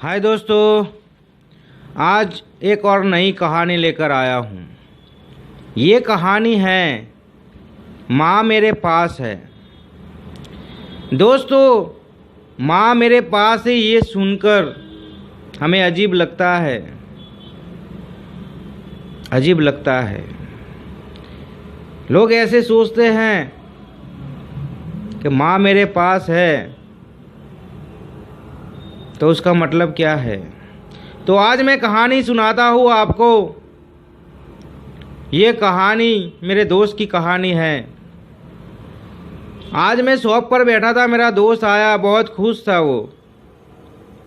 हाय दोस्तों, आज एक और नई कहानी लेकर आया हूँ। ये कहानी है माँ मेरे पास है। दोस्तों, माँ मेरे पास है, ये सुनकर हमें अजीब लगता है। अजीब लगता है। लोग ऐसे सोचते हैं कि माँ मेरे पास है तो उसका मतलब क्या है। तो आज मैं कहानी सुनाता हूँ आपको। ये कहानी मेरे दोस्त की कहानी है। आज मैं शॉप पर बैठा था, मेरा दोस्त आया, बहुत खुश था, वो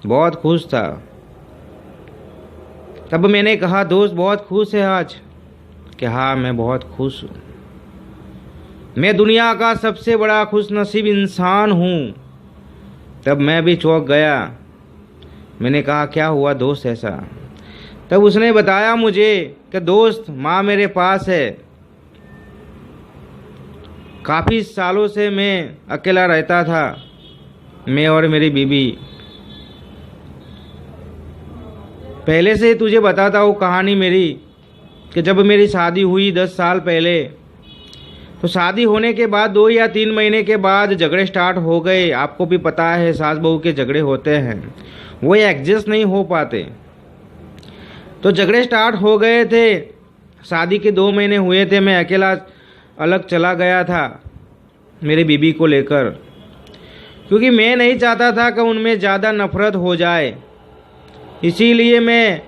बहुत खुश था। तब मैंने कहा, दोस्त बहुत खुश है आज? कि हाँ, मैं बहुत खुश हूँ। मैं दुनिया का सबसे बड़ा खुशनसीब इंसान हूँ। तब मैं भी चौंक गया। मैंने कहा, क्या हुआ दोस्त ऐसा? तब उसने बताया मुझे कि दोस्त, माँ मेरे पास है। काफ़ी सालों से मैं अकेला रहता था, मैं और मेरी बीवी। पहले से तुझे बताता हूँ कहानी मेरी कि जब मेरी शादी हुई 10 साल पहले, तो शादी होने के बाद 2 या 3 महीने के बाद झगड़े स्टार्ट हो गए। आपको भी पता है, सास बहू के झगड़े होते हैं, वो एडजस्ट नहीं हो पाते। तो झगड़े स्टार्ट हो गए थे। शादी के 2 महीने हुए थे, मैं अकेला अलग चला गया था मेरी बीबी को लेकर, क्योंकि मैं नहीं चाहता था कि उनमें ज़्यादा नफरत हो जाए। इसीलिए मैं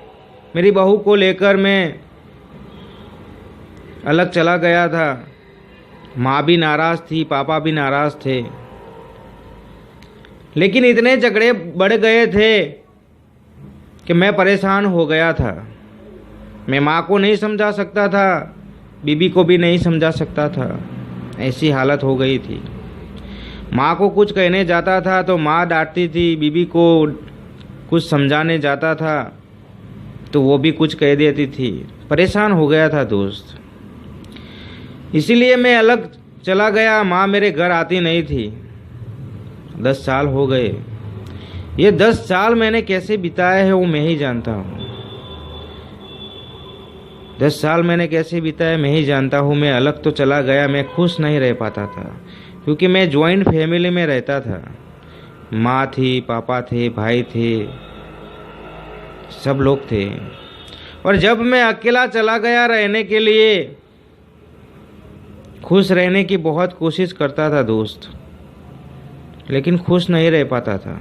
मेरी बहू को लेकर मैं अलग चला गया था। माँ भी नाराज़ थी, पापा भी नाराज़ थे। लेकिन इतने झगड़े बढ़ गए थे कि मैं परेशान हो गया था। मैं माँ को नहीं समझा सकता था, बीबी को भी नहीं समझा सकता था। ऐसी हालत हो गई थी। माँ को कुछ कहने जाता था तो माँ डांटती थी, बीबी को कुछ समझाने जाता था तो वो भी कुछ कह देती थी। परेशान हो गया था दोस्त। इसीलिए मैं अलग चला गया। माँ मेरे घर आती नहीं थी। 10 साल हो गए। ये 10 साल मैंने कैसे बिताए हैं वो मैं ही जानता हूँ। 10 साल मैंने कैसे बिताए मैं ही जानता हूँ। मैं अलग तो चला गया, मैं खुश नहीं रह पाता था, क्योंकि मैं जॉइंट फैमिली में रहता था। माँ थी, पापा थे, भाई थे, सब लोग थे। और जब मैं अकेला चला गया रहने के लिए, खुश रहने की बहुत कोशिश करता था दोस्त, लेकिन खुश नहीं रह पाता था।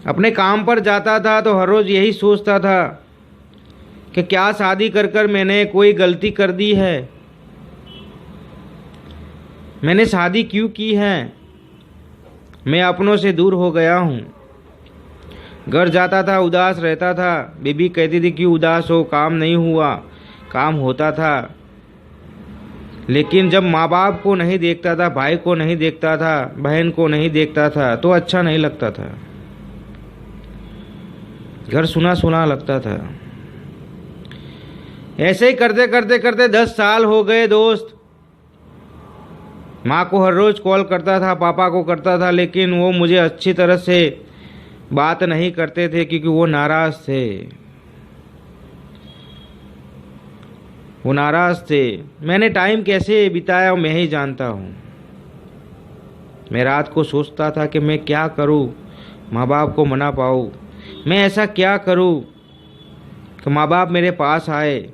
अपने काम पर जाता था तो हर रोज़ यही सोचता था कि क्या शादी कर कर मैंने कोई गलती कर दी है? मैंने शादी क्यों की है? मैं अपनों से दूर हो गया हूँ। घर जाता था, उदास रहता था। बीबी कहती थी, क्यों उदास हो? काम नहीं हुआ? काम होता था। लेकिन जब माँ बाप को नहीं देखता था, भाई को नहीं देखता था, बहन को नहीं देखता था, तो अच्छा नहीं लगता था। घर सुना सुना लगता था। ऐसे ही करते करते करते 10 साल हो गए दोस्त। माँ को हर रोज़ कॉल करता था, पापा को करता था, लेकिन वो मुझे अच्छी तरह से बात नहीं करते थे, क्योंकि वो नाराज़ थे। वो नाराज़ थे। मैंने टाइम कैसे बिताया मैं ही जानता हूँ। मैं रात को सोचता था कि मैं क्या करूँ माँ बाप को मना पाऊँ। मैं ऐसा क्या करूँ कि माँ बाप मेरे पास आए।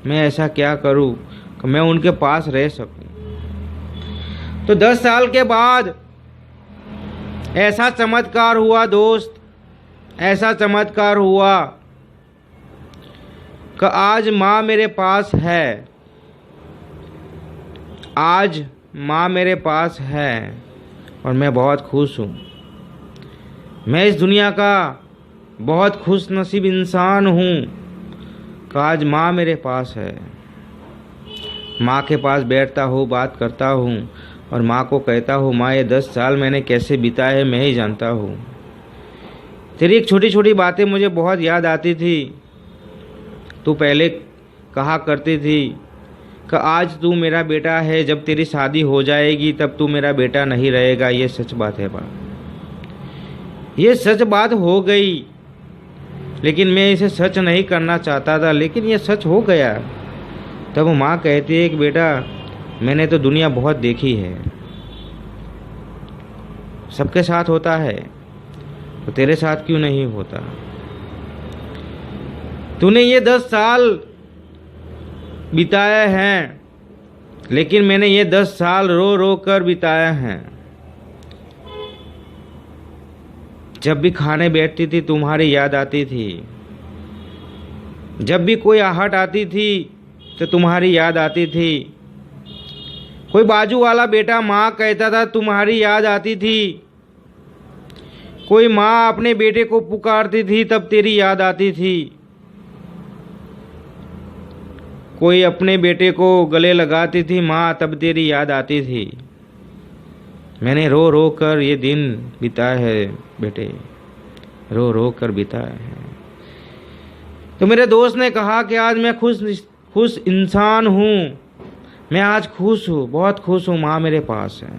मैं ऐसा क्या करूँ कि मैं उनके पास रह सकूँ। तो 10 साल के बाद ऐसा चमत्कार हुआ दोस्त, ऐसा चमत्कार हुआ कि आज माँ मेरे पास है। आज माँ मेरे पास है और मैं बहुत खुश हूँ। मैं इस दुनिया का बहुत खुशनसीब इंसान हूँ कि आज माँ मेरे पास है। माँ के पास बैठता हूँ, बात करता हूँ और माँ को कहता हूँ, माँ ये 10 साल मैंने कैसे बिताए हैं मैं ही जानता हूँ। तेरी एक छोटी छोटी बातें मुझे बहुत याद आती थी। तू पहले कहा करती थी कि आज तू मेरा बेटा है, जब तेरी शादी हो जाएगी तब तू मेरा बेटा नहीं रहेगा। ये सच बात है माँ। ये सच बात हो गई, लेकिन मैं इसे सच नहीं करना चाहता था, लेकिन ये सच हो गया। तब माँ कहती है कि बेटा मैंने तो दुनिया बहुत देखी है, सबके साथ होता है, तो तेरे साथ क्यों नहीं होता? तूने ये 10 साल बिताए हैं, लेकिन मैंने ये 10 साल रो रो कर बिताए हैं। जब भी खाने बैठती थी तुम्हारी याद आती थी, जब भी कोई आहट आती थी तो तुम्हारी याद आती थी। कोई बाजू वाला बेटा माँ कहता था तुम्हारी याद आती थी। कोई माँ अपने बेटे को पुकारती थी तब तेरी याद आती थी। कोई अपने बेटे को गले लगाती थी माँ, तब तेरी याद आती थी। मैंने रो रो कर ये दिन बिताए है बेटे, रो रो कर बिताए हैं। तो मेरे दोस्त ने कहा कि आज मैं खुश इंसान हूँ, मैं आज खुश हूँ, बहुत खुश हूँ, माँ मेरे पास है।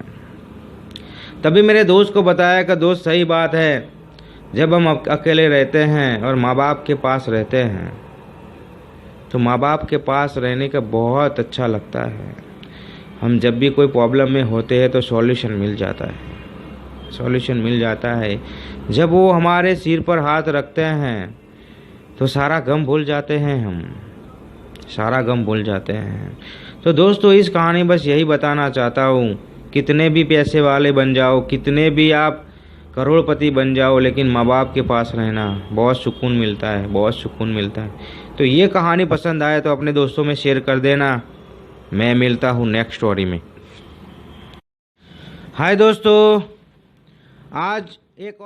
तभी मेरे दोस्त को बताया कि दोस्त सही बात है, जब हम अकेले रहते हैं और माँ बाप के पास रहते हैं तो माँ बाप के पास रहने का बहुत अच्छा लगता है। हम जब भी कोई प्रॉब्लम में होते हैं तो सॉल्यूशन मिल जाता है, सॉल्यूशन मिल जाता है। जब वो हमारे सिर पर हाथ रखते हैं तो सारा गम भूल जाते हैं, हम सारा गम भूल जाते हैं। तो दोस्तों इस कहानी बस यही बताना चाहता हूँ, कितने भी पैसे वाले बन जाओ, कितने भी आप करोड़पति बन जाओ, लेकिन माँ बाप के पास रहना बहुत सुकून मिलता है, बहुत सुकून मिलता है। तो ये कहानी पसंद आए तो अपने दोस्तों में शेयर कर देना। मैं मिलता हूँ नेक्स्ट स्टोरी में। हाय दोस्तों, आज एक और